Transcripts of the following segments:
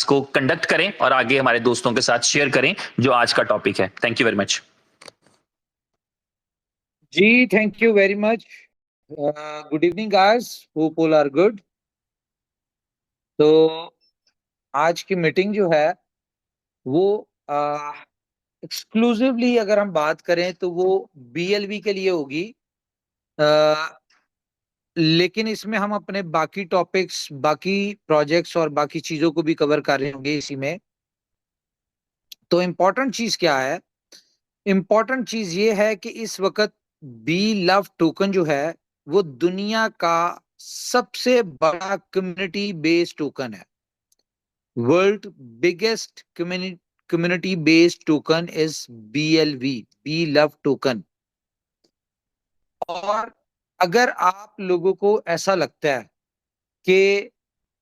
इसको कंडक्ट करें और आगे हमारे दोस्तों के साथ शेयर करें जो आज का टॉपिक है। Thank you very much. जी, thank you very much. Good evening guys, hope all are good. तो आज की मीटिंग जो है वो एक्सक्लूसिवली अगर हम बात करें तो वो बीएलवी के लिए होगी, लेकिन इसमें हम अपने बाकी टॉपिक्स, बाकी प्रोजेक्ट्स और बाकी चीजों को भी कवर कर रहे होंगे इसी में। तो इम्पोर्टेंट चीज क्या है? इम्पोर्टेंट चीज ये है कि इस वक्त बी लव टोकन जो है वो दुनिया का सबसे बड़ा कम्युनिटी बेस्ड टोकन है। World biggest community based token is BLV, be love token. और अगर आप लोगों को ऐसा लगता है कि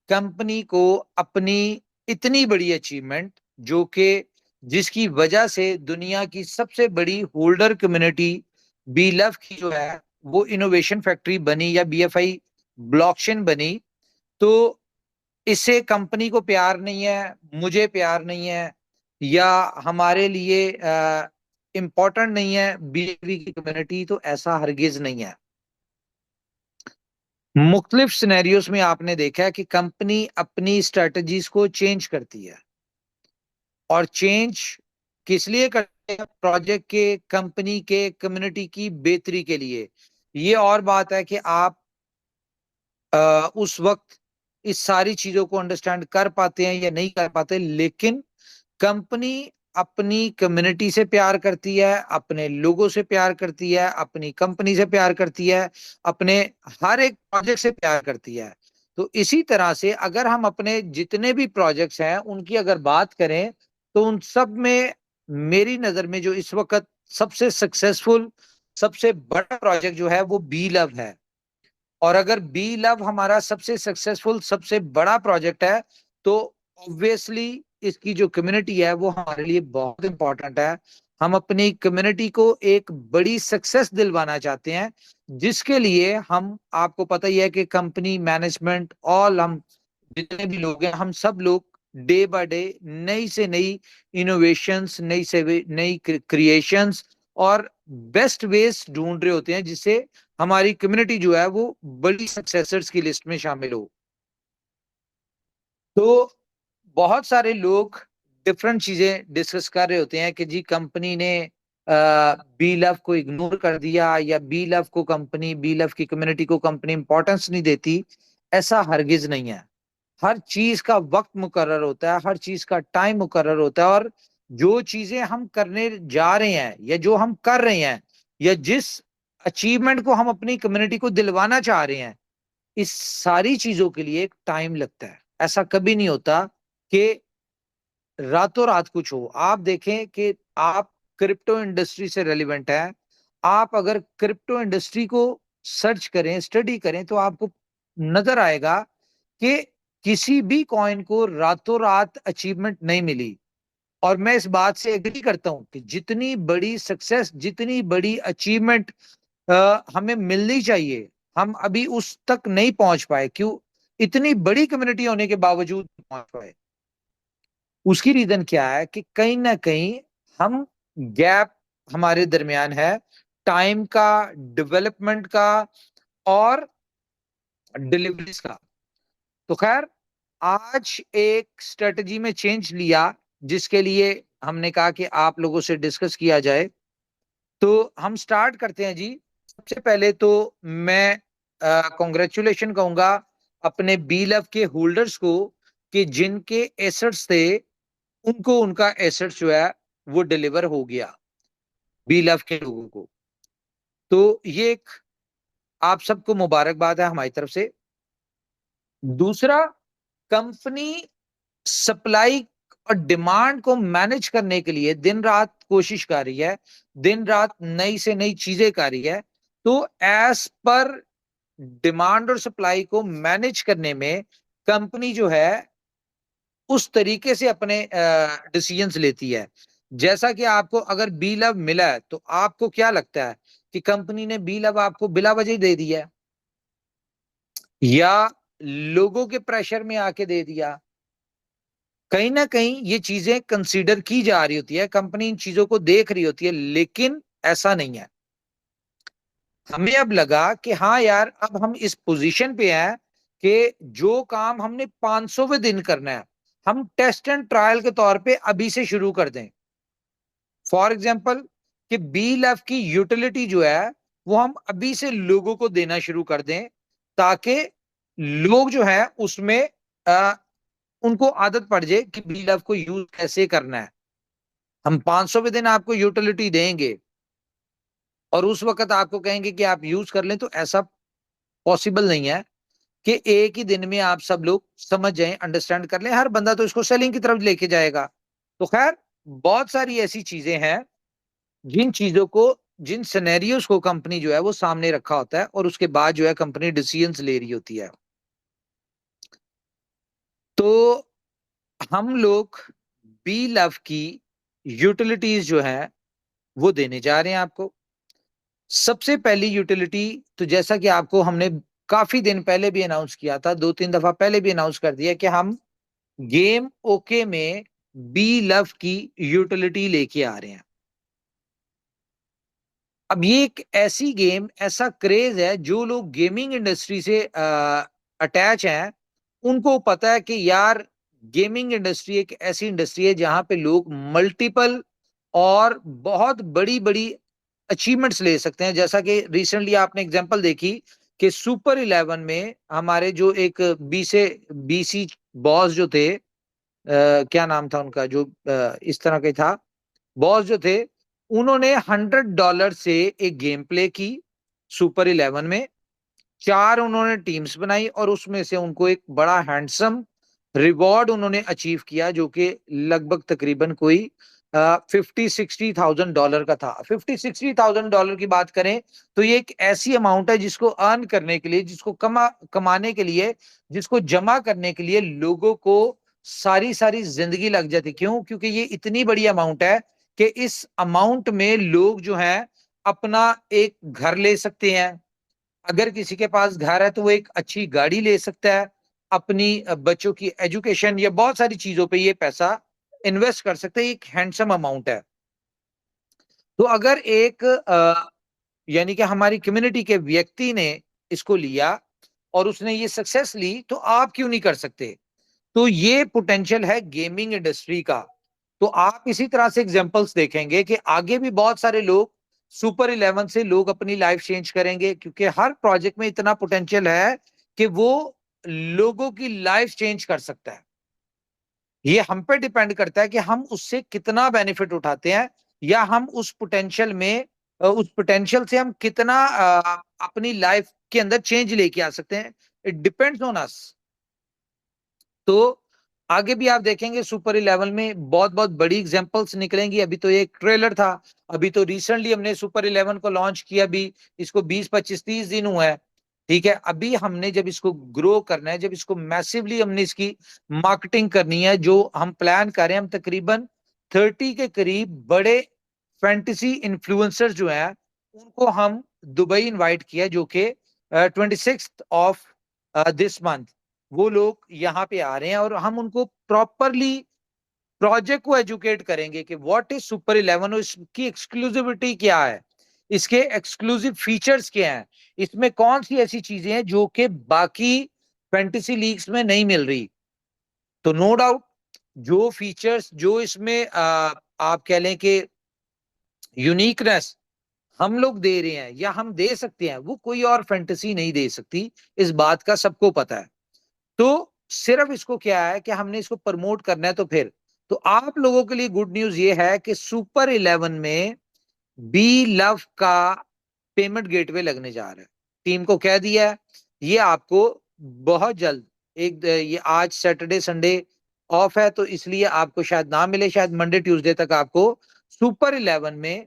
कंपनी को अपनी इतनी बड़ी अचीवमेंट, जो कि जिसकी वजह से दुनिया की सबसे बड़ी होल्डर कम्युनिटी बीलव की जो है वो इनोवेशन फैक्ट्री बनी या BFI ब्लॉकचेन बनी, तो इससे कंपनी को प्यार नहीं है, मुझे प्यार नहीं है, या हमारे लिए इम्पोर्टेंट नहीं है बीएलवी की कम्युनिटी, तो ऐसा हरगिज नहीं है। मुख्तलिफ सिनेरियोस में आपने देखा है कि कंपनी अपनी स्ट्रेटजीज को चेंज करती है, और चेंज किस लिए करते हैं? प्रोजेक्ट के, कंपनी के, कम्युनिटी की बेहतरी के लिए। ये और बात है कि आप उस वक्त इस सारी चीजों को अंडरस्टैंड कर पाते हैं या नहीं कर पाते, लेकिन कंपनी अपनी कम्युनिटी से प्यार करती है, अपने लोगों से प्यार करती है, अपनी कंपनी से प्यार करती है, अपने हर एक प्रोजेक्ट से प्यार करती है। तो इसी तरह से अगर हम अपने जितने भी प्रोजेक्ट्स हैं उनकी अगर बात करें तो उन सब में मेरी नजर में जो इस वक्त सबसे सक्सेसफुल, सबसे बड़ा प्रोजेक्ट जो है वो बी लव है। और अगर बी लव हमारा सबसे सक्सेसफुल, सबसे बड़ा प्रोजेक्ट है, तो ऑब्वियसली इसकी जो कम्युनिटी है वो हमारे लिए बहुत इंपॉर्टेंट है। हम अपनी कम्युनिटी को एक बड़ी सक्सेस दिलवाना चाहते हैं, जिसके लिए हम, आपको पता ही है कि कंपनी मैनेजमेंट, ऑल, हम जितने भी लोग हैं, हम सब लोग डे बाय डे नई से नई इनोवेशंस, नई से नई क्रिएशंस और बेस्ट वेज ढूंढ रहे होते हैं, जिससे हमारी कम्युनिटी जो है वो बड़ी सक्सेसर्स की लिस्ट में शामिल हो। तो बहुत सारे लोग डिफरेंट चीजें डिस्कस कर रहे होते हैं कि जी कंपनी ने बी लव को इग्नोर कर दिया, या बी लव को कंपनी, बी लव की कम्युनिटी को कंपनी इंपॉर्टेंस नहीं देती। ऐसा हरगिज नहीं है। हर चीज का वक्त मुकर्रर होता है, हर चीज का टाइम मुकर्रर होता है, और जो चीजें हम करने जा रहे हैं या जो हम कर रहे हैं या जिस अचीवमेंट को हम अपनी कम्युनिटी को दिलवाना चाह रहे हैं, इस सारी चीजों के लिए एक टाइम लगता है। ऐसा कभी नहीं होता कि रातों रात कुछ हो। आप देखें कि आप क्रिप्टो इंडस्ट्री से रेलिवेंट है, आप अगर क्रिप्टो इंडस्ट्री को सर्च करें, स्टडी करें, तो आपको नजर आएगा कि किसी भी कॉइन को रातों रात अचीवमेंट नहीं मिली। और मैं इस बात से एग्री करता हूं कि जितनी बड़ी सक्सेस, जितनी बड़ी अचीवमेंट हमें मिलनी चाहिए, हम अभी उस तक नहीं पहुंच पाए। क्यों? इतनी बड़ी कम्युनिटी होने के बावजूद नहीं पहुंच पाए। उसकी रीजन क्या है कि कहीं ना कहीं हम, गैप हमारे दरमियान है, टाइम का, डेवलपमेंट का और डिलीवरीज का। तो खैर, आज एक स्ट्रेटजी में चेंज लिया, जिसके लिए हमने कहा कि आप लोगों से डिस्कस किया जाए। तो हम स्टार्ट करते हैं जी। सबसे पहले तो मैं कॉन्ग्रेचुलेशन कहूंगा अपने बी लव के होल्डर्स को, कि जिनके एसेट्स थे उनको उनका एसेट्स जो है वो डिलीवर हो गया, बी लव के लोगों को। तो ये एक आप सबको मुबारकबाद है हमारी तरफ से। दूसरा, कंपनी सप्लाई और डिमांड को मैनेज करने के लिए दिन रात कोशिश कर रही है, दिन रात नई से नई चीजें कर रही है। तो एज पर डिमांड और सप्लाई को मैनेज करने में कंपनी जो है उस तरीके से अपने डिसीजंस लेती है। जैसा कि आपको अगर बी लव मिला है, तो आपको क्या लगता है कि कंपनी ने बी लव आपको बिला वजह दे दिया है, या लोगों के प्रेशर में आके दे दिया? कहीं ना कहीं ये चीजें कंसीडर की जा रही होती है, कंपनी इन चीजों को देख रही होती है, लेकिन ऐसा नहीं है। हमें अब लगा कि हाँ यार, अब हम इस पोजीशन पे हैं कि जो काम हमने 500वें दिन करना है, हम टेस्ट एंड ट्रायल के तौर पे अभी से शुरू कर दें। फॉर एग्जाम्पल कि बी लैब की यूटिलिटी जो है वो हम अभी से लोगों को देना शुरू कर दें, ताकि लोग जो है उसमें उनको आदत पड़ जाए कि बी लैब को यूज कैसे करना है। हम 500वें दिन आपको यूटिलिटी देंगे और उस वक्त आपको कहेंगे कि आप यूज कर लें, तो ऐसा पॉसिबल नहीं है कि एक ही दिन में आप सब लोग समझ जाएं, अंडरस्टैंड कर लें। हर बंदा तो इसको सेलिंग की तरफ लेके जाएगा। तो खैर, बहुत सारी ऐसी चीजें हैं जिन चीजों को, जिन सिनेरियोस को कंपनी जो है वो सामने रखा होता है और उसके बाद जो है कंपनी डिसीजंस ले रही होती है। तो हम लोग बी लव की यूटिलिटीज जो है वो देने जा रहे हैं आपको। सबसे पहली यूटिलिटी, तो जैसा कि आपको हमने काफी दिन पहले भी अनाउंस किया था, 2-3 दफा पहले भी अनाउंस कर दिया कि हम गेम ओके में बी लव की यूटिलिटी लेके आ रहे हैं। अब ये एक ऐसी गेम, ऐसा क्रेज है, जो लोग गेमिंग इंडस्ट्री से अटैच हैं उनको पता है कि यार गेमिंग इंडस्ट्री एक ऐसी इंडस्ट्री है जहां पे लोग मल्टीपल और बहुत बड़ी बड़ी अचीवमेंट्स ले सकते हैं। जैसा कि रिसेंटली आपने एग्जांपल देखी कि सुपर 11 में हमारे जो एक बीसी बॉस जो थे, क्या नाम था उनका, जो इस तरह के था, बॉस जो थे, उन्होंने $100 से एक गेम प्ले की सुपर 11 में। 4 उन्होंने टीम्स बनाई और उसमें से उनको एक बड़ा हैंडसम रिवॉर्ड उन्होंने अचीव किया, जो कि लगभग तकरीबन कोई 50-60 थाउजेंड डॉलर का था। 50-60 थाउजेंड डॉलर की बात करें तो ये एक ऐसी अमाउंट है जिसको अर्न करने के लिए, जिसको कमाने के लिए, जिसको जमा करने के लिए लोगों को सारी सारी जिंदगी लग जाती। क्यों? क्योंकि ये इतनी बड़ी अमाउंट है कि इस अमाउंट में लोग जो है अपना एक घर ले सकते हैं। अगर किसी के पास घर है तो वो एक अच्छी गाड़ी ले सकता है, अपनी बच्चों की एजुकेशन या बहुत सारी चीजों पे ये पैसा इन्वेस्ट कर सकते हैं। एक हैंडसम अमाउंट है। तो अगर एक यानी कि हमारी कम्युनिटी के व्यक्ति ने इसको लिया और उसने ये सक्सेस ली, तो आप क्यों नहीं कर सकते? तो ये पोटेंशियल है गेमिंग इंडस्ट्री का। तो आप इसी तरह से एग्जांपल्स देखेंगे कि आगे भी बहुत सारे लोग सुपर 11 से लोग अपनी लाइफ चेंज करेंगे, क्योंकि हर प्रोजेक्ट में इतना पोटेंशियल है कि वो लोगों की लाइफ चेंज कर सकता है। ये हम पे डिपेंड करता है कि हम उससे कितना बेनिफिट उठाते हैं, या हम उस पोटेंशियल में, उस पोटेंशियल से हम कितना अपनी लाइफ के अंदर चेंज लेके आ सकते हैं। It depends on us. तो आगे भी आप देखेंगे सुपर 11 में बहुत बहुत बड़ी एग्जांपल्स निकलेंगी। अभी तो ये एक ट्रेलर था, अभी तो रिसेंटली हमने सुपर 11 को लॉन्च किया भी, इसको 20-25-30 दिन हुआ है। ठीक है, अभी हमने जब इसको ग्रो करना है, जब इसको मैसिवली हमने इसकी मार्केटिंग करनी है, जो हम प्लान कर रहे हैं, हम तकरीबन 30 के करीब बड़े फैंटेसी इन्फ्लुएंसर्स जो हैं उनको हम दुबई इनवाइट किया, जो कि 26 दिस मंथ वो लोग यहाँ पे आ रहे हैं, और हम उनको प्रॉपरली प्रोजेक्ट को एजुकेट करेंगे कि व्हाट इज सुपर 11 और इसकी एक्सक्लूसिविटी क्या है, इसके एक्सक्लूसिव फीचर्स क्या हैं, इसमें कौन सी ऐसी चीजें हैं जो कि बाकी फैंटेसी लीग्स में नहीं मिल रही। तो नो डाउट जो फीचर्स, जो इसमें आप कह लें कि यूनिकनेस हम लोग दे रहे हैं या हम दे सकते हैं, वो कोई और फैंटेसी नहीं दे सकती। इस बात का सबको पता है। तो सिर्फ इसको क्या है कि हमने इसको प्रमोट करना है। तो फिर तो आप लोगों के लिए गुड न्यूज ये है कि सुपर 11 में बी लव का पेमेंट गेटवे लगने जा रहा है। टीम को कह दिया है, ये आपको बहुत जल्द, एक ये आज सैटरडे संडे ऑफ है तो इसलिए आपको शायद ना मिले, शायद मंडे ट्यूसडे तक आपको सुपर 11 में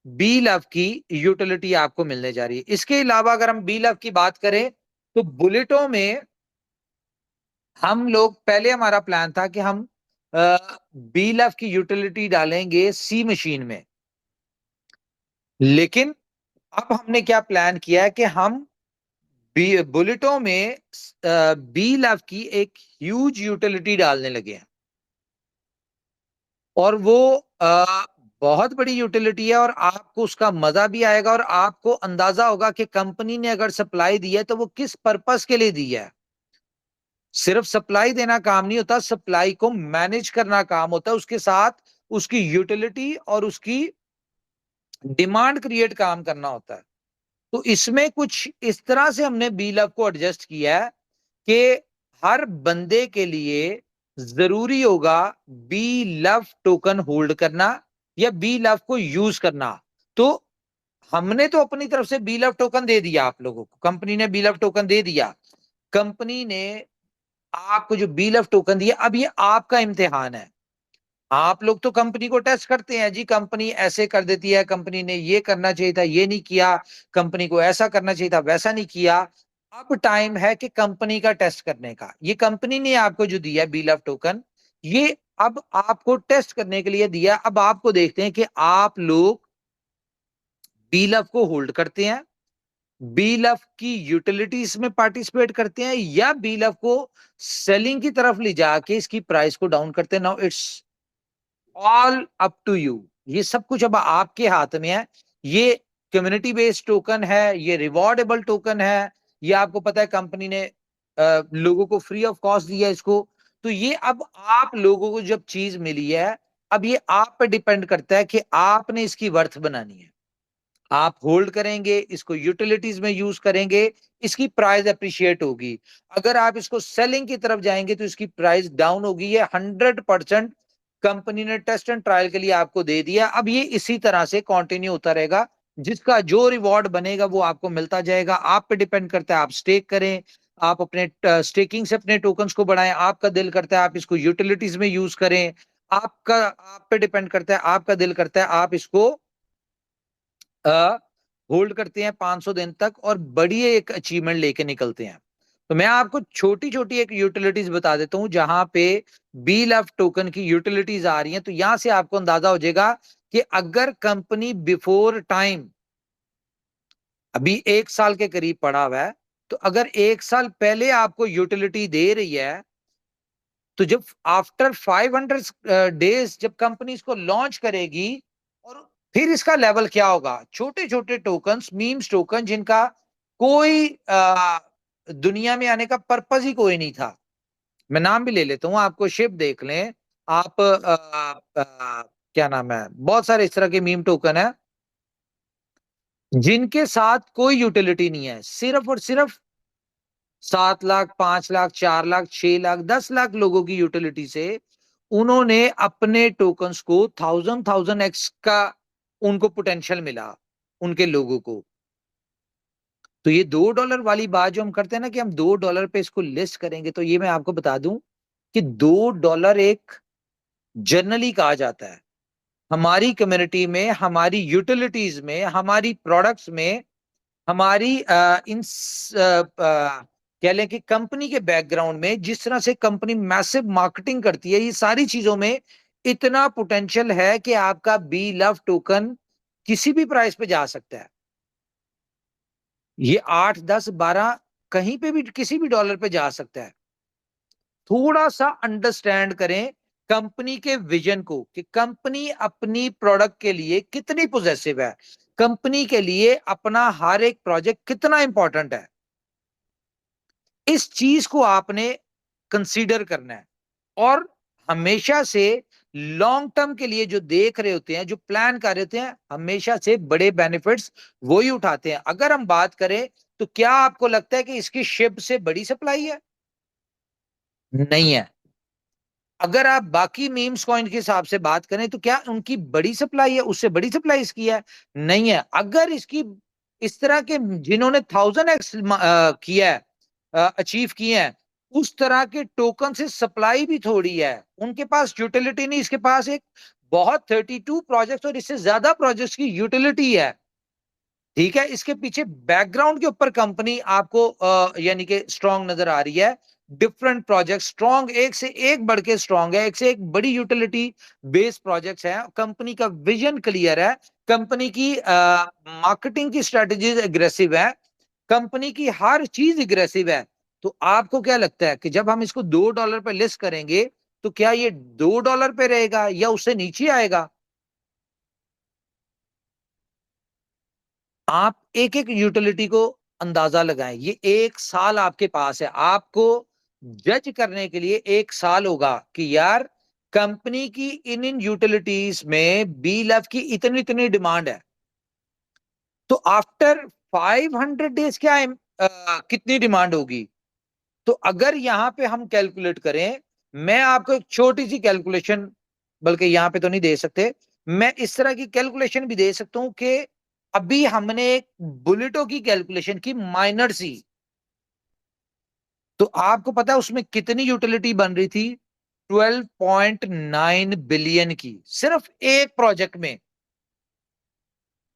बी लव की यूटिलिटी आपको मिलने जा रही है। इसके अलावा अगर हम बी लव की बात करें तो बुलेटों में हम लोग, पहले हमारा प्लान था कि हम बी लव की यूटिलिटी डालेंगे सी मशीन में, लेकिन अब हमने क्या प्लान किया है कि हम बुलेटों में बी लव की एक ह्यूज यूटिलिटी डालने लगे हैं। और वो बहुत बड़ी यूटिलिटी है और आपको उसका मजा भी आएगा और आपको अंदाजा होगा कि कंपनी ने अगर सप्लाई दी है तो वो किस पर्पस के लिए दी है। सिर्फ सप्लाई देना काम नहीं होता, सप्लाई को मैनेज करना काम होता है, उसके साथ उसकी यूटिलिटी और उसकी डिमांड क्रिएट काम करना होता है। तो इसमें कुछ इस तरह से हमने बी लव को एडजस्ट किया है कि हर बंदे के लिए जरूरी होगा बी लव टोकन होल्ड करना या बी लव को यूज करना। तो हमने तो अपनी तरफ से बी लव टोकन दे दिया आप लोगों को, कंपनी ने बी लव टोकन दे दिया, कंपनी ने आपको जो बी लव टोकन दिया, अब ये आपका इम्तिहान है। आप लोग तो कंपनी को टेस्ट करते हैं जी, कंपनी ऐसे कर देती है, कंपनी ने ये करना चाहिए था ये नहीं किया, कंपनी को ऐसा करना चाहिए था वैसा नहीं किया। अब टाइम है कि कंपनी का टेस्ट करने का। ये कंपनी ने आपको जो दिया बी लव टोकन, ये अब आपको टेस्ट करने के लिए दिया। अब आपको देखते हैं कि आप लोग बी लव को होल्ड करते हैं, बी लव की यूटिलिटीज में पार्टिसिपेट करते हैं, या बी लव को सेलिंग की तरफ ले जाके इसकी प्राइस को डाउन करते हैं। Now it's all up to you. ये सब कुछ अब आपके हाथ में है। ये कम्युनिटी बेस्ड टोकन है, ये रिवॉर्डेबल टोकन है, ये आपको पता है कंपनी ने लोगों को फ्री ऑफ कॉस्ट दिया इसको। तो ये अब आप लोगों को जब चीज मिली है, अब ये आप पे डिपेंड करता है कि आपने इसकी वर्थ बनानी है। आप होल्ड करेंगे इसको, यूटिलिटीज में यूज करेंगे, इसकी प्राइस अप्रिशिएट होगी। अगर आप इसको सेलिंग की तरफ जाएंगे तो इसकी प्राइस डाउन होगी। ये 100% कंपनी ने टेस्ट एंड ट्रायल के लिए आपको दे दिया। अब ये इसी तरह से कंटिन्यू होता रहेगा, जिसका जो रिवॉर्ड बनेगा वो आपको मिलता जाएगा। आप पे डिपेंड करता है, आप स्टेक करें, आप अपने स्टेकिंग से अपने टोकन्स को बढ़ाएं, आपका दिल करता है आप इसको यूटिलिटीज में यूज करें, आपका आप पे डिपेंड करता है, आपका दिल करता है आप इसको होल्ड करते हैं 500 दिन तक और बड़ी एक अचीवमेंट लेके निकलते हैं। तो मैं आपको छोटी छोटी एक यूटिलिटीज बता देता हूं जहां पे बी लव टोकन की यूटिलिटीज आ रही हैं। तो यहां से आपको अंदाजा हो जाएगा कि अगर कंपनी बिफोर टाइम अभी 1 साल के करीब पड़ा हुआ है, तो अगर 1 साल पहले आपको यूटिलिटी दे रही है, तो जब आफ्टर 500 डेज जब कंपनी इसको लॉन्च करेगी, और फिर इसका लेवल क्या होगा। छोटे छोटे टोकन्स, मीम्स टोकन, जिनका कोई दुनिया में आने का पर्पस ही कोई नहीं था। मैं नाम भी ले लेता हूं, आपको शिप देख लें आप, क्या नाम है, बहुत सारे इस तरह के मीम टोकन है जिनके साथ कोई यूटिलिटी नहीं है, सिर्फ और सिर्फ 7 लाख, 5 लाख, 4 लाख, 6 लाख, 10 लाख लोगों की यूटिलिटी से उन्होंने अपने टोकन्स को 1000x का उनको पोटेंशियल मिला उनके लोगों को। तो ये $2 वाली बात जो हम करते हैं ना कि हम $2 पे इसको लिस्ट करेंगे, तो ये मैं आपको बता दूं कि $2 एक जनरली कहा जाता है हमारी कम्युनिटी में, हमारी यूटिलिटीज में, हमारी प्रोडक्ट्स में, हमारी कह लें कि कंपनी के बैकग्राउंड में जिस तरह से कंपनी मैसिव मार्केटिंग करती है, ये सारी चीजों में इतना पोटेंशियल है कि आपका बी लव टोकन किसी भी प्राइस पे जा सकता है। ये 8, 10, 12 कहीं पे भी किसी भी डॉलर पे जा सकता है। थोड़ा सा अंडरस्टैंड करें कंपनी के विजन को कि कंपनी अपनी प्रोडक्ट के लिए कितनी पोजेसिव है, कंपनी के लिए अपना हर एक प्रोजेक्ट कितना इंपॉर्टेंट है। इस चीज को आपने कंसीडर करना है और हमेशा से लॉन्ग टर्म के लिए जो देख रहे होते हैं, जो प्लान कर रहे होते हैं, हमेशा से बड़े बेनिफिट्स वो ही उठाते हैं। अगर हम बात करें तो क्या आपको लगता है कि इसकी शिप से बड़ी सप्लाई है? नहीं है। अगर आप बाकी मीम्स कॉइन के हिसाब से बात करें तो क्या उनकी बड़ी सप्लाई है, उससे बड़ी सप्लाई इसकी है? नहीं है। अगर इसकी इस तरह के जिन्होंने 1000x किया है, अचीव किए हैं, उस तरह के टोकन से सप्लाई भी थोड़ी है, उनके पास यूटिलिटी नहीं, इसके पास एक बहुत 32 प्रोजेक्ट्स और इससे ज्यादा प्रोजेक्ट्स की यूटिलिटी है। ठीक है, इसके पीछे बैकग्राउंड के ऊपर कंपनी आपको यानी कि स्ट्रांग नजर आ रही है। डिफरेंट प्रोजेक्ट स्ट्रांग, एक से एक बढ़ के स्ट्रांग है, एक से एक बड़ी यूटिलिटी बेस्ड प्रोजेक्ट्स हैं। कंपनी का विजन क्लियर है, कंपनी की मार्केटिंग की स्ट्रेटजीज एग्रेसिव है, कंपनी की हर चीज एग्रेसिव है। तो आपको क्या लगता है कि जब हम इसको $2 पे लिस्ट करेंगे तो क्या ये $2 पे रहेगा या उससे नीचे आएगा? आप एक एक यूटिलिटी को अंदाजा लगाएं। ये 1 साल आपके पास है, आपको जज करने के लिए 1 साल होगा कि यार कंपनी की इन इन यूटिलिटीज में बी लव की इतनी इतनी डिमांड है, तो आफ्टर 500 डेज क्या है, कितनी डिमांड होगी। तो अगर यहां पे हम कैलकुलेट करें, मैं आपको एक छोटी सी कैलकुलेशन, बल्कि यहां पे तो नहीं दे सकते, मैं इस तरह की कैलकुलेशन भी दे सकता हूं कि अभी हमने एक बुलेटो की कैलकुलेशन की माइनर सी, तो आपको पता है उसमें कितनी यूटिलिटी बन रही थी? 12.9 बिलियन की, सिर्फ एक प्रोजेक्ट में।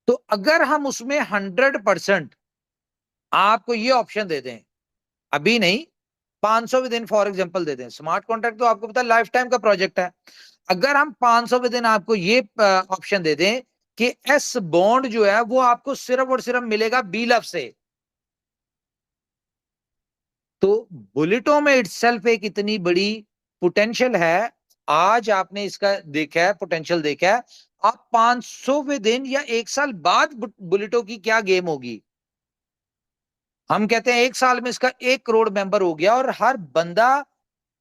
तो अगर हम उसमें 100% आपको ये ऑप्शन दे दें, अभी नहीं, 500 विद इन फॉर एग्जांपल दे दें, स्मार्ट कॉन्ट्रैक्ट तो आपको पता है लाइफ टाइम का प्रोजेक्ट है। अगर हम 500 विद इन आपको ये ऑप्शन दे दें कि एस बॉन्ड जो है वो आपको सिर्फ और सिर्फ मिलेगा बी लव से, तो बुलेटो में इटसेल्फ एक इतनी बड़ी पोटेंशियल है। आज आपने इसका देखा है, पोटेंशियल देखा है। आप 500 विद इन या 1 साल बाद बुलेटो की क्या गेम होगी। हम कहते हैं 1 साल में इसका 1 करोड़ मेंबर हो गया और हर बंदा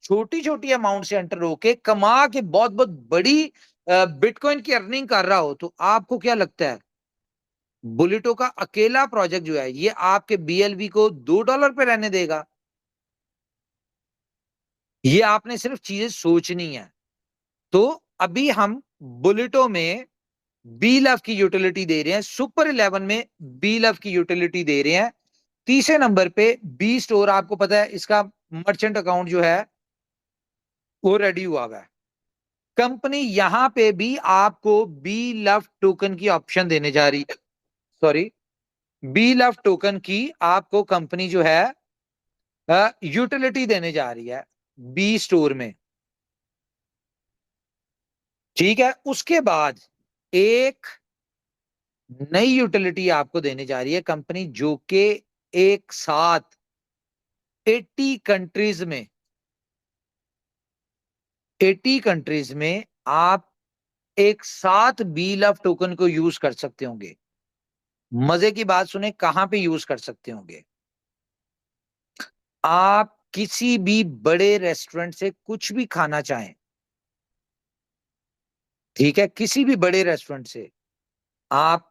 छोटी छोटी अमाउंट से एंटर होके कमा के बहुत बहुत बड़ी बिटकॉइन की अर्निंग कर रहा हो, तो आपको क्या लगता है बुलेटो का अकेला प्रोजेक्ट जो है ये आपके बीएलवी को $2 पे रहने देगा? ये आपने सिर्फ चीजें सोचनी है। तो अभी हम बुलेटो में बी लव की यूटिलिटी दे रहे हैं, सुपर 11 में बी लव की यूटिलिटी दे रहे हैं। तीसरे नंबर पे बी स्टोर, आपको पता है इसका मर्चेंट अकाउंट जो है वो रेडी हुआ हुआ है। कंपनी यहां पे भी आपको बी लव टोकन की ऑप्शन देने जा रही है, सॉरी, बी लव टोकन की आपको कंपनी जो है यूटिलिटी देने जा रही है बी स्टोर में। ठीक है, उसके बाद एक नई यूटिलिटी आपको देने जा रही है कंपनी, जो कि एक साथ 80 कंट्रीज में, 80 कंट्रीज में आप एक साथ बी लव टोकन को यूज कर सकते होंगे। मजे की बात सुने, कहां पे यूज कर सकते होंगे? आप किसी भी बड़े रेस्टोरेंट से कुछ भी खाना चाहें, ठीक है, किसी भी बड़े रेस्टोरेंट से आप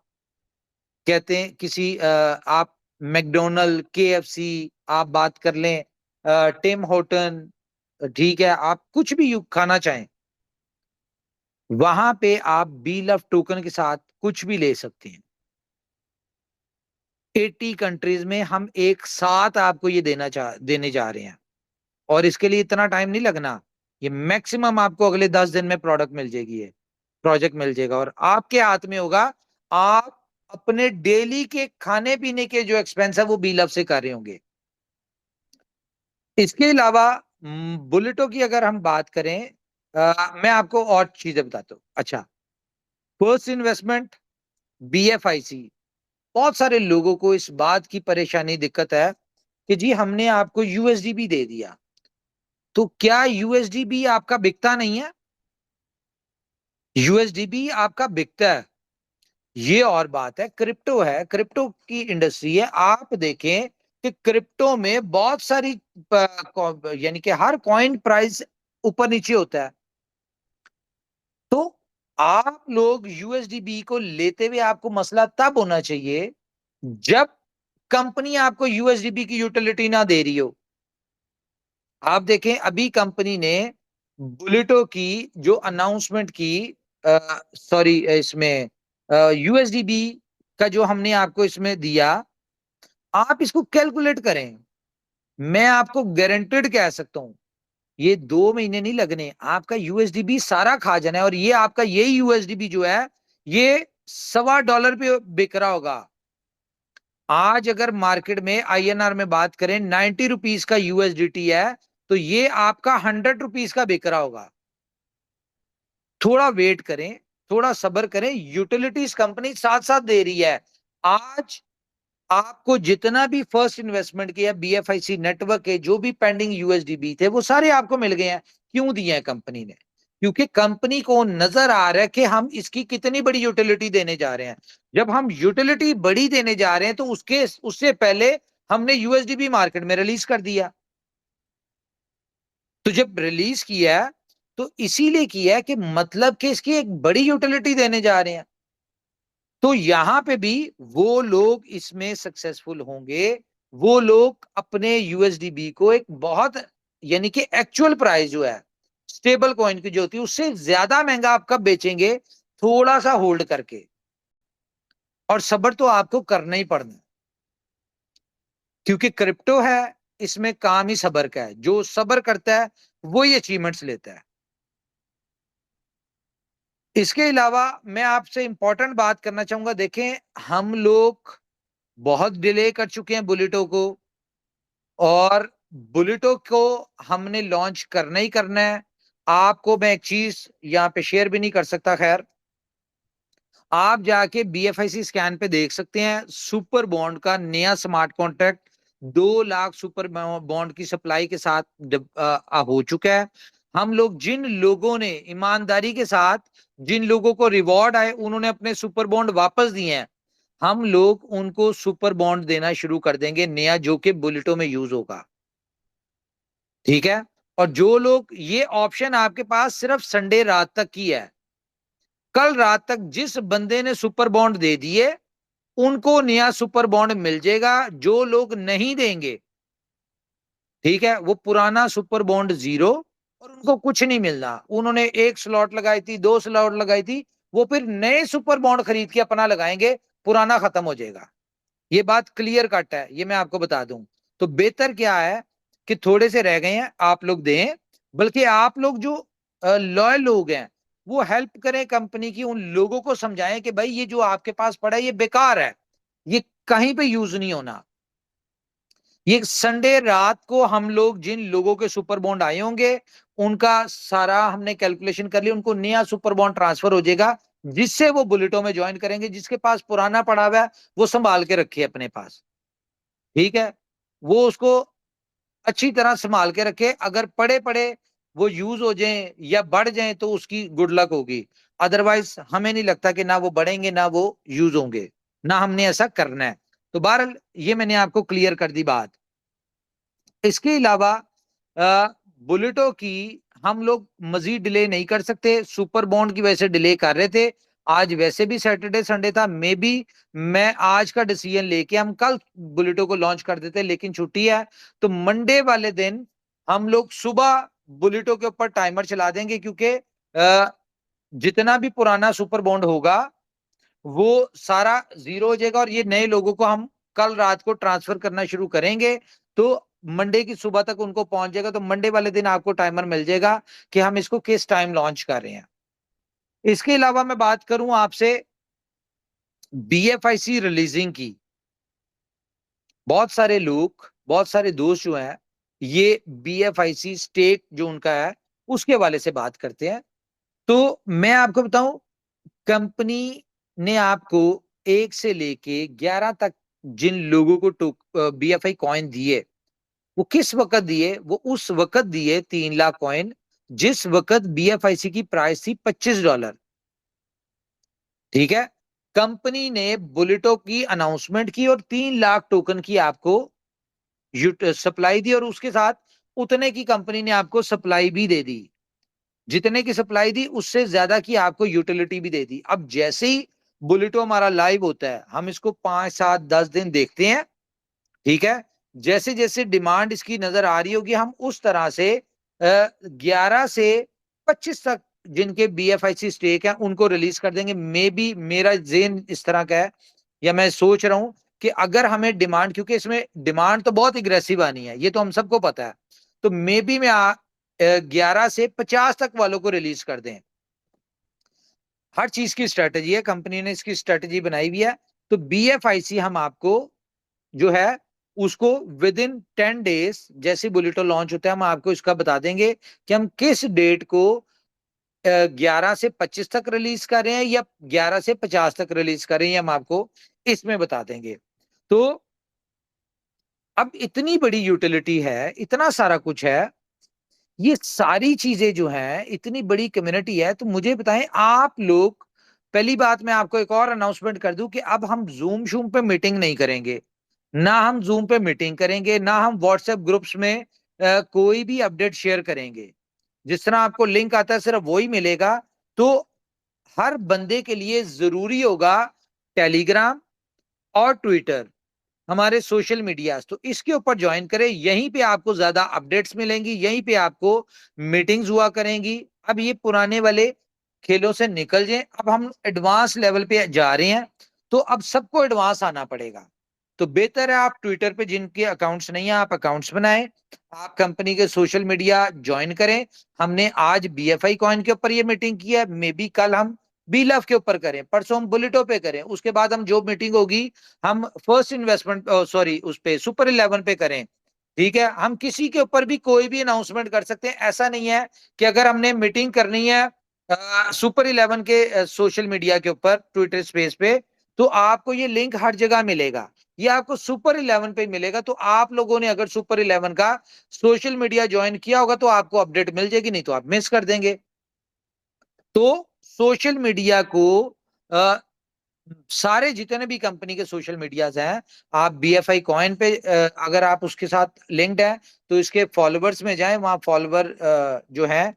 कहते हैं किसी आप मैकडोनल्ड, केएफसी, आप बात कर लें टिम होटन, ठीक है, आप कुछ भी खाना चाहें वहां पे आप बी लव टोकन के साथ कुछ भी ले सकते हैं। 80 कंट्रीज में हम एक साथ आपको ये देने जा रहे हैं, और इसके लिए इतना टाइम नहीं लगना। ये मैक्सिमम आपको अगले 10 दिन में प्रोडक्ट मिल जाएगी, ये प्रोजेक्ट मिल जाएगा और आपके हाथ में होगा। आप अपने डेली के खाने पीने के जो एक्सपेंस है वो बी लव से कर रहे होंगे। इसके अलावा बुलेटो की अगर हम बात करें, मैं आपको और चीजें बताता हूँ। अच्छा, फर्स्ट इन्वेस्टमेंट, बीएफआईसी। बहुत सारे लोगों को इस बात की परेशानी, दिक्कत है कि जी हमने आपको यूएसडीबी दे दिया, तो क्या यूएसडीबी आपका बिकता नहीं है? यूएसडीबी आपका बिकता है, ये और बात है। क्रिप्टो है, क्रिप्टो की इंडस्ट्री है। आप देखें कि क्रिप्टो में बहुत सारी यानी कि हर कॉइन प्राइस ऊपर नीचे होता है। तो आप लोग यूएसडीबी को लेते हुए आपको मसला तब होना चाहिए जब कंपनी आपको यूएसडीबी की यूटिलिटी ना दे रही हो। आप देखें अभी कंपनी ने बुलेटो की जो अनाउंसमेंट की, सॉरी, इसमें यूएसडीबी का जो हमने आपको इसमें दिया, आप इसको कैलकुलेट करें। मैं आपको गारंटेड कह सकता हूं ये 2 महीने नहीं लगने, आपका यूएसडीबी सारा खा जाना है। और ये आपका यही यूएसडीबी जो है ये $1.25 पे बिक रहा होगा। आज अगर मार्केट में आईएनआर में बात करें 90 रुपीज का यूएसडीटी है, तो ये आपका 100 रुपीज का बिक रहा होगा। थोड़ा वेट करें, थोड़ा सब्र करें, यूटिलिटीज कंपनी साथ साथ दे रही है। आज आपको जितना भी फर्स्ट इन्वेस्टमेंट किया बीएफआईसी नेटवर्क के जो भी पेंडिंग यूएसडीबी थे वो सारे आपको मिल गए हैं। क्यों दिए हैं कंपनी ने? क्योंकि कंपनी को नजर आ रहा है कि हम इसकी कितनी बड़ी यूटिलिटी देने जा रहे हैं। जब हम यूटिलिटी बड़ी देने जा रहे हैं तो उससे पहले हमने यूएसडीबी मार्केट में रिलीज कर दिया। तो जब रिलीज किया तो इसीलिए किया कि मतलब कि इसकी एक बड़ी यूटिलिटी देने जा रहे हैं। तो यहां पे भी वो लोग इसमें सक्सेसफुल होंगे, वो लोग अपने यूएसडीबी को एक बहुत, यानी कि एक्चुअल प्राइस जो है स्टेबल कॉइन की जो होती है उससे ज्यादा महंगा आप कब बेचेंगे? थोड़ा सा होल्ड करके। और सब्र तो आपको करना ही पड़ना है, क्योंकि क्रिप्टो है, इसमें काम ही सब्र का है। जो सब्र करता है वही अचीवमेंट्स लेता है। इसके अलावा मैं आपसे इंपॉर्टेंट बात करना चाहूंगा। देखें, हम लोग बहुत डिले कर चुके हैं बुलेटो को, और बुलेटो को हमने लॉन्च करना ही करना है। आपको मैं एक चीज यहाँ पे शेयर भी नहीं कर सकता, खैर आप जाके बीएफआईसी स्कैन पे देख सकते हैं, सुपर बॉन्ड का नया smart contract 2 lakh super bond की सप्लाई के साथ हो चुका है। हम लोग जिन लोगों ने ईमानदारी के साथ, जिन लोगों को रिवॉर्ड आए, उन्होंने अपने सुपर बॉन्ड वापस दिए हैं, हम लोग उनको सुपर बॉन्ड देना शुरू कर देंगे नया, जो कि बुलेटो में यूज होगा। ठीक है। और जो लोग, ये ऑप्शन आपके पास सिर्फ संडे रात तक की है। कल रात तक जिस बंदे ने सुपर बॉन्ड दे दिए उनको नया सुपर बॉन्ड मिल जाएगा। जो लोग नहीं देंगे, ठीक है, वो पुराना सुपर बॉन्ड जीरो, और उनको कुछ नहीं मिलना। उन्होंने एक स्लॉट लगाई थी, 2 स्लॉट लगाई थी, वो फिर नए सुपर बॉन्ड खरीद के अपना लगाएंगे, पुराना खत्म हो जाएगा। ये बात क्लियर कट है, ये मैं आपको बता दूं। तो बेहतर क्या है कि थोड़े से रह गए हैं, आप लोग दें, बल्कि आप लोग जो लॉयल लोग हैं वो हेल्प करें कंपनी की, उन लोगों को समझाएं कि भाई ये जो आपके पास पड़ा है ये बेकार है, ये कहीं पे यूज नहीं होना। ये संडे रात को हम लोग जिन लोगों के सुपर बॉन्ड आए होंगे उनका सारा हमने कैलकुलेशन कर लिया, उनको नया सुपर बॉन्ड ट्रांसफर हो जाएगा, जिससे वो बुलेटो में ज्वाइन करेंगे। जिसके पास पुराना पड़ा हुआ है वो संभाल के रखे अपने पास, ठीक है, वो उसको अच्छी तरह संभाल के रखे। अगर पड़े पड़े वो यूज हो जाएं या बढ़ जाएं तो उसकी गुड लक होगी। अदरवाइज हमें नहीं लगता कि ना वो बढ़ेंगे ना वो यूज होंगे, ना हमने ऐसा करना है। तो बहरहाल ये मैंने आपको क्लियर कर दी बात। इसके अलावा बुलेटो की हम लोग मजीद डिले नहीं कर सकते, सुपर बॉन्ड की वजह से डिले कर रहे थे। आज वैसे भी सैटरडे संडे था, मे बी मैं आज का डिसीजन लेके हम कल बुलेटो को लॉन्च कर देते, लेकिन छुट्टी है तो मंडे वाले दिन हम लोग सुबह बुलेटो के ऊपर टाइमर चला देंगे, क्योंकि जितना भी पुराना सुपर बॉन्ड होगा वो सारा जीरो हो जाएगा, और ये नए लोगों को हम कल रात को ट्रांसफर करना शुरू करेंगे। तो मंडे की सुबह तक उनको पहुंच जाएगा, तो मंडे वाले दिन आपको टाइमर मिल जाएगा कि हम इसको किस टाइम लॉन्च कर रहे हैं। इसके अलावा मैं बात करूं आपसे बीएफआईसी रिलीजिंग की। बहुत सारे लोग, बहुत सारे दोस्त जो हैं, ये बीएफआईसी स्टेक जो उनका है उसके वाले से बात करते हैं। तो मैं आपको बताऊं, कंपनी ने आपको 1 से लेके 11 तक जिन लोगों को बीएफआई कॉइन दिए, वो किस वक्त दिए? वो उस वक्त दिए 3 लाख कॉइन जिस वक्त बीएफआईसी की प्राइस थी $25। ठीक है। कंपनी ने बुलेटो की अनाउंसमेंट की और 3 लाख टोकन की आपको सप्लाई दी, और उसके साथ उतने की कंपनी ने आपको सप्लाई भी दे दी। जितने की सप्लाई दी उससे ज्यादा की आपको यूटिलिटी भी दे दी। अब जैसे ही बुलेटो हमारा लाइव होता है, हम इसको 5 7 10 दिन देखते हैं, ठीक है, जैसे जैसे डिमांड इसकी नजर आ रही होगी हम उस तरह से 11 से 25 तक जिनके बीएफआईसी स्टेक है उनको रिलीज कर देंगे। मे बी मेरा जेन इस तरह का है, या मैं सोच रहा हूं कि अगर हमें डिमांड, क्योंकि इसमें डिमांड तो बहुत एग्रेसिव आनी है, ये तो हम सबको पता है, तो मे बी मैं 11 से 50 तक वालों को रिलीज कर दें। हर चीज की स्ट्रेटेजी है, कंपनी ने इसकी स्ट्रेटेजी बनाई हुई है। तो बीएफआईसी हम आपको जो है उसको विद इन 10 डेज, जैसे बुलेटो लॉन्च होता है, हम आपको इसका बता देंगे कि हम किस डेट को 11 से 25 तक रिलीज कर रहे हैं या 11 से 50 तक रिलीज कर रहे हैं, हम आपको इसमें बता देंगे। तो अब इतनी बड़ी यूटिलिटी है, इतना सारा कुछ है, ये सारी चीजें जो हैं, इतनी बड़ी कम्युनिटी है, तो मुझे बताएं आप लोग, पहली बात मैं आपको एक और अनाउंसमेंट कर दूं कि अब हम जूम शूम पे मीटिंग नहीं करेंगे, ना हम जूम पे मीटिंग करेंगे, ना हम व्हाट्सएप ग्रुप्स में कोई भी अपडेट शेयर करेंगे। जिस तरह आपको लिंक आता है सिर्फ वही मिलेगा। तो हर बंदे के लिए जरूरी होगा टेलीग्राम और ट्विटर, हमारे सोशल मीडियाज, तो इसके ऊपर ज्वाइन करें। यहीं पे आपको ज्यादा अपडेट्स मिलेंगी, यहीं पे आपको मीटिंग्स हुआ करेंगी। अब ये पुराने वाले खेलों से निकल जाएं, अब हम एडवांस लेवल पे जा रहे हैं, तो अब सबको एडवांस आना पड़ेगा। तो बेहतर है आप ट्विटर पे जिनके अकाउंट्स नहीं है आप अकाउंट्स बनाएं, आप कंपनी के सोशल मीडिया ज्वाइन करें। हमने आज बीएफआई कॉइन के ऊपर ये मीटिंग की है, मे बी कल हम बी लव के ऊपर करें, परसों हम बुलेटो पे करें, उसके बाद हम जो मीटिंग होगी हम फर्स्ट इन्वेस्टमेंट सॉरी उस पे सुपर 11 पे करें। ठीक है, हम किसी के ऊपर भी कोई भी अनाउंसमेंट कर सकते हैं। ऐसा नहीं है कि अगर हमने मीटिंग करनी है सुपर 11 के सोशल मीडिया के ऊपर ट्विटर स्पेस पे, तो आपको ये लिंक हर जगह मिलेगा, ये आपको सुपर 11 पे मिलेगा। तो आप लोगों ने अगर सुपर 11 का सोशल मीडिया ज्वाइन किया होगा तो आपको अपडेट मिल जाएगी, नहीं तो आप मिस कर देंगे। तो सोशल मीडिया को सारे जितने भी कंपनी के सोशल मीडियाज हैं, आप बीएफआई कॉइन पे अगर आप उसके साथ लिंक्ड हैं तो इसके फॉलोवर्स में जाएं, वहां फॉलोवर जो है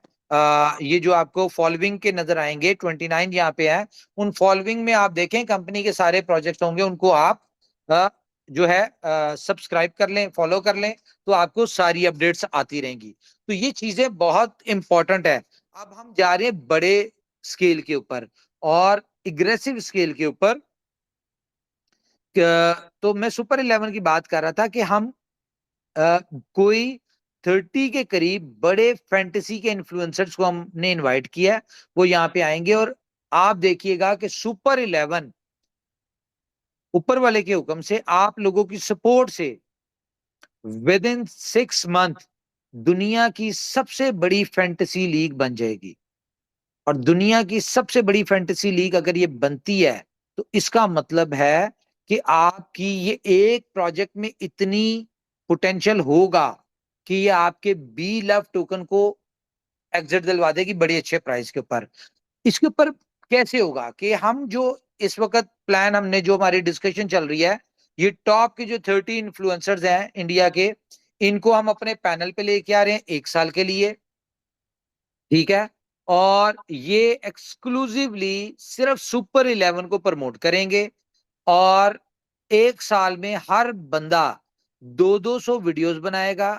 ये जो आपको फॉलोइंग के नजर आएंगे 29 यहाँ पे है, उन फॉलोइंग में आप देखें कंपनी के सारे प्रोजेक्ट होंगे, उनको आप अ, जो है सब्सक्राइब कर लें, फॉलो कर लें, तो आपको सारी अपडेट्स आती रहेंगी। तो ये चीजें बहुत इंपॉर्टेंट है। अब हम जा रहे हैं बड़े स्केल के ऊपर और एग्रेसिव स्केल के ऊपर। तो मैं सुपर 11 की बात कर रहा था कि हम कोई 30 के करीब बड़े फैंटेसी के इन्फ्लुएंसर्स को हमने इनवाइट किया है, वो यहाँ पे आएंगे और आप देखिएगा कि सुपर 11 ऊपर वाले के हुक्म से आप लोगों की सपोर्ट से विद इन 6 मंथ दुनिया की सबसे बड़ी फैंटेसी लीग बन जाएगी। और दुनिया की सबसे बड़ी फैंटेसी लीग अगर ये बनती है तो इसका मतलब है कि आपकी ये एक प्रोजेक्ट में इतनी पोटेंशियल होगा कि ये आपके बी लव टोकन को एग्जिट दिलवा देगी बड़े अच्छे प्राइस के ऊपर। इसके ऊपर कैसे होगा कि हम जो इस वक्त प्लान हमने जो हमारी डिस्कशन चल रही है, ये टॉप के जो 30 इन्फ्लुएंसर्स हैं इंडिया के, इनको हम अपने पैनल पे लेके आ रहे हैं 1 साल के लिए। ठीक है, और ये एक्सक्लूसिवली सिर्फ सुपर 11 को प्रमोट करेंगे। और 1 साल में हर बंदा 200 वीडियोस बनाएगा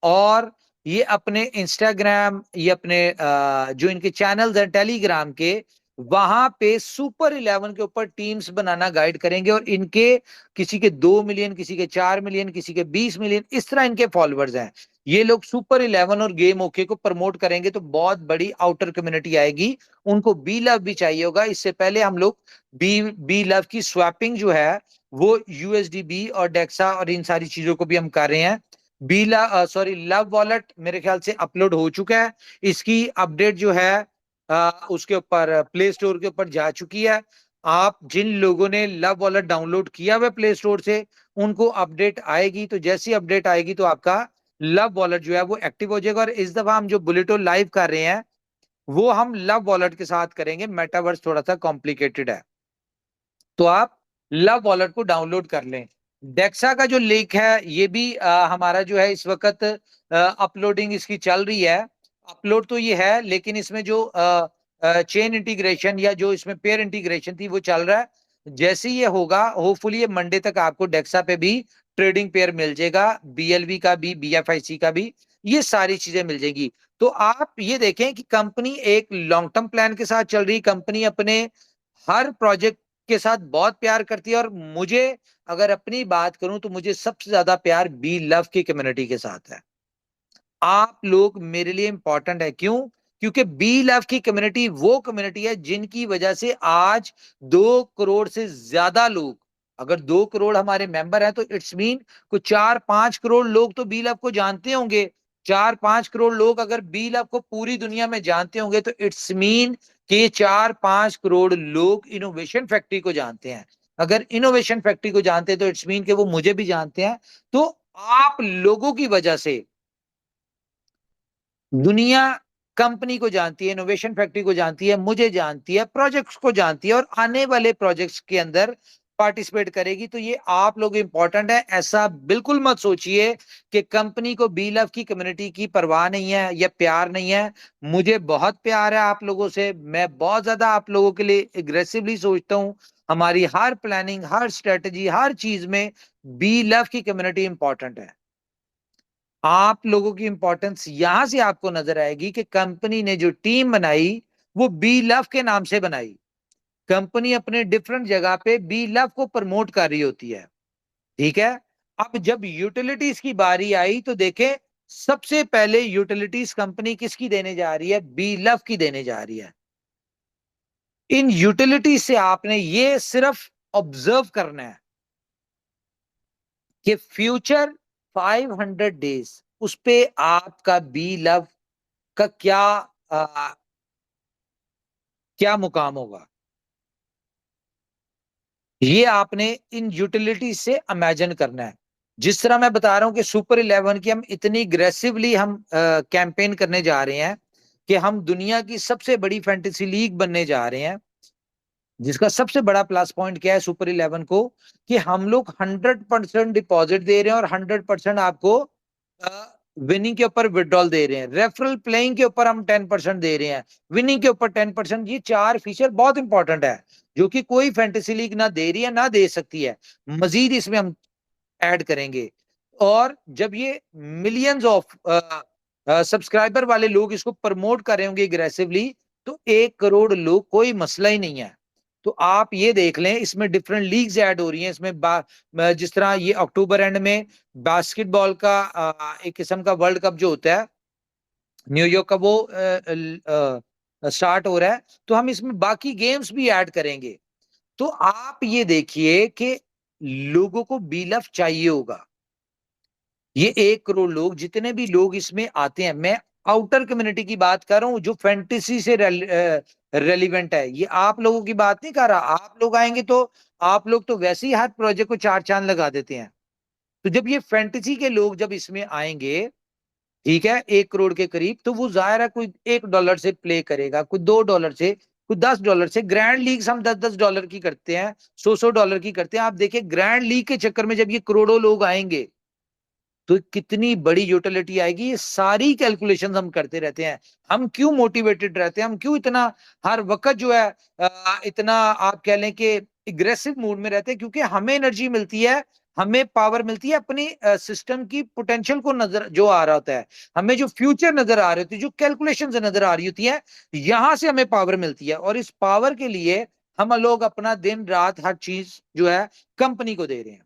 और ये अपने इंस्टाग्राम, ये अपने जो इनके चैनल्स हैं टेलीग्राम के, वहां पे सुपर 11 के ऊपर टीम्स बनाना गाइड करेंगे। और इनके किसी के 2 मिलियन, किसी के 4 मिलियन, किसी के 20 मिलियन, इस तरह इनके फॉलोअर्स हैं। ये लोग सुपर 11 और गेम ओके को प्रमोट करेंगे तो बहुत बड़ी आउटर कम्युनिटी आएगी। उनको बी लव भी चाहिए होगा। इससे पहले हम लोग बी लव की स्वैपिंग जो है वो यूएसडीबी और डेक्सा और इन सारी चीजों को भी हम कर रहे हैं। लव वॉलेट मेरे ख्याल से अपलोड हो चुका है, इसकी अपडेट जो है उसके ऊपर प्ले स्टोर के ऊपर जा चुकी है। आप जिन लोगों ने लव वॉलेट डाउनलोड किया हुआ प्ले स्टोर से उनको अपडेट आएगी, तो जैसी अपडेट आएगी तो आपका लव वॉलेट जो है वो एक्टिव हो जाएगा। और इस दफा हम जो बुलेटो लाइव कर रहे हैं वो हम लव वॉलेट के साथ करेंगे, मेटावर्स थोड़ा सा कॉम्प्लिकेटेड है, तो आप लव वॉलेट को डाउनलोड कर लें। डेक्सा का जो लिंक है ये भी हमारा जो है इस वक्त अपलोडिंग इसकी चल रही है। अपलोड तो ये है लेकिन इसमें जो चेन इंटीग्रेशन या जो इसमें पेयर इंटीग्रेशन थी वो चल रहा है। जैसे ही ये होगा होपफुली ये मंडे तक आपको डेक्सा पे भी ट्रेडिंग पेयर मिल जाएगा, बीएलवी का भी, बीएफआईसी का भी, ये सारी चीजें मिल जाएंगी। तो आप ये देखें कि कंपनी एक लॉन्ग टर्म प्लान के साथ चल रही, कंपनी अपने हर प्रोजेक्ट के साथ बहुत प्यार करती है। और मुझे अगर अपनी बात करूं तो मुझे सबसे ज्यादा प्यार बी लव की कम्युनिटी के साथ है। आप लोग मेरे लिए इंपॉर्टेंट है, क्यों? क्योंकि बी लव की कम्युनिटी वो कम्युनिटी है जिनकी वजह से आज 2 करोड़ से ज्यादा लोग, अगर 2 करोड़ हमारे मेंबर हैं तो इट्स मीन को 4-5 करोड़ लोग तो बी लव को जानते होंगे। 4-5 करोड़ लोग अगर बी लव को पूरी दुनिया में जानते होंगे तो इट्स मीन कि 4-5 करोड़ लोग इनोवेशन फैक्ट्री को जानते हैं। अगर इनोवेशन फैक्ट्री को जानते हैं तो इट्स मीन कि वो मुझे भी जानते हैं। तो आप लोगों की वजह से दुनिया कंपनी को जानती है, इनोवेशन फैक्ट्री को जानती है, मुझे जानती है, प्रोजेक्ट्स को जानती है और आने वाले प्रोजेक्ट्स के अंदर पार्टिसिपेट करेगी। तो ये आप लोग इंपॉर्टेंट है। ऐसा बिल्कुल मत सोचिए कि कंपनी को बी लव की कम्युनिटी की परवाह नहीं है या प्यार नहीं है। मुझे बहुत प्यार है आप लोगों से। मैं बहुत ज्यादा आप लोगों के लिए एग्रेसिवली सोचता हूँ। हमारी हर प्लानिंग, हर स्ट्रेटजी, हर चीज में बी लव की कम्युनिटी इंपॉर्टेंट है। आप लोगों की इंपॉर्टेंस यहां से आपको नजर आएगी कि कंपनी ने जो टीम बनाई वो बी लव के नाम से बनाई। कंपनी अपने डिफरेंट जगह पे बी लव को प्रमोट कर रही होती है। ठीक है। अब जब यूटिलिटीज की बारी आई तो देखें, सबसे पहले यूटिलिटीज कंपनी किसकी देने जा रही है? बी लव की देने जा रही है। इन यूटिलिटीज से आपने ये सिर्फ ऑब्जर्व करना है कि फ्यूचर 500 डेज उस पे आपका बी लव का क्या मुकाम होगा। ये आपने इन यूटिलिटी से इमेजिन करना है। जिस तरह मैं बता रहा हूं कि सुपर 11 की हम इतनी अग्रेसिवली हम कैंपेन करने जा रहे हैं कि हम दुनिया की सबसे बड़ी फैंटेसी लीग बनने जा रहे हैं, जिसका सबसे बड़ा प्लस पॉइंट क्या है सुपर 11 को, कि हम लोग 100% डिपॉजिट दे रहे हैं और 100% आपको विनिंग के ऊपर विड्रॉल दे रहे हैं। रेफरल प्लेइंग के ऊपर हम 10% दे रहे हैं, विनिंग के ऊपर 10%। ये 4 फीचर बहुत इंपॉर्टेंट है जो कि कोई फैंटेसी लीग ना दे रही है ना दे सकती है। मजीद इसमें हम ऐड करेंगे। और जब ये मिलियंस ऑफ सब्सक्राइबर वाले लोग इसको प्रमोट कर रहे होंगे एग्रेसिवली, तो 1 करोड़ लोग कोई मसला ही नहीं है। तो आप ये देख लें, इसमें डिफरेंट लीग्स ऐड हो रही हैं। इसमें जिस तरह ये अक्टूबर एंड में बास्केटबॉल का एक किस्म का वर्ल्ड कप जो होता है न्यूयॉर्क का, वो स्टार्ट हो रहा है। तो हम इसमें बाकी गेम्स भी ऐड करेंगे। तो आप ये देखिए कि लोगों को बीलफ चाहिए होगा। ये 1 करोड़ लोग, जितने भी लोग इसमें आते हैं, मैं आउटर कम्युनिटी की बात कर रहा हूं जो फैंटेसी से रेलिवेंट है। ये आप लोगों की बात नहीं कर रहा। आप लोग आएंगे तो आप लोग तो वैसे ही हर प्रोजेक्ट को 4 चांद लगा देते हैं। तो जब ये फैंटेसी के लोग जब इसमें आएंगे, ठीक है, 1 करोड़ के करीब, तो वो जाहिर है कोई $1 से प्ले करेगा, कोई $2 से, कोई $10 से। ग्रैंड लीग हम $10 की करते हैं, $100 की करते हैं। आप देखिए ग्रैंड लीग के चक्कर में जब ये करोड़ों लोग आएंगे तो कितनी बड़ी यूटिलिटी आएगी। ये सारी कैलकुलेशंस हम करते रहते हैं। हम क्यों मोटिवेटेड रहते हैं, हम क्यों इतना हर वक्त जो है इतना आप कह लें कि एग्रेसिव मूड में रहते हैं? क्योंकि हमें एनर्जी मिलती है, हमें पावर मिलती है अपनी सिस्टम की पोटेंशियल को नजर जो आ रहा होता है, हमें जो फ्यूचर नजर आ रही होती है, जो कैलकुलेशन नजर आ रही होती है, यहां से हमें पावर मिलती है। और इस पावर के लिए हम लोग अपना दिन रात हर चीज जो है कंपनी को दे रहे हैं।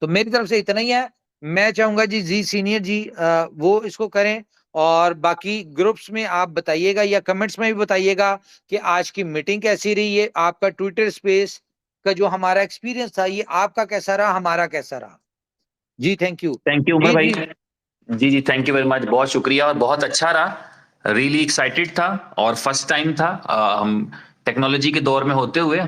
तो मेरी तरफ से इतना ही है। मैं चाहूंगा जी जी सीनियर जी वो इसको करें। और बाकी ग्रुप्स में आप बताइएगा या कमेंट्स में भी बताइएगा कि आज की मीटिंग कैसी रही है, आपका ट्विटर स्पेस का जो हमारा एक्सपीरियंस था, ये आपका कैसा रहा, हमारा कैसा रहा। जी thank you. Thank you Umar ji भाई। जी जी जी, थैंक यू वेरी मच, बहुत शुक्रिया और बहुत अच्छा रहा। रियली एक्साइटेड था और फर्स्ट टाइम था। हम टेक्नोलॉजी के दौर में होते हुए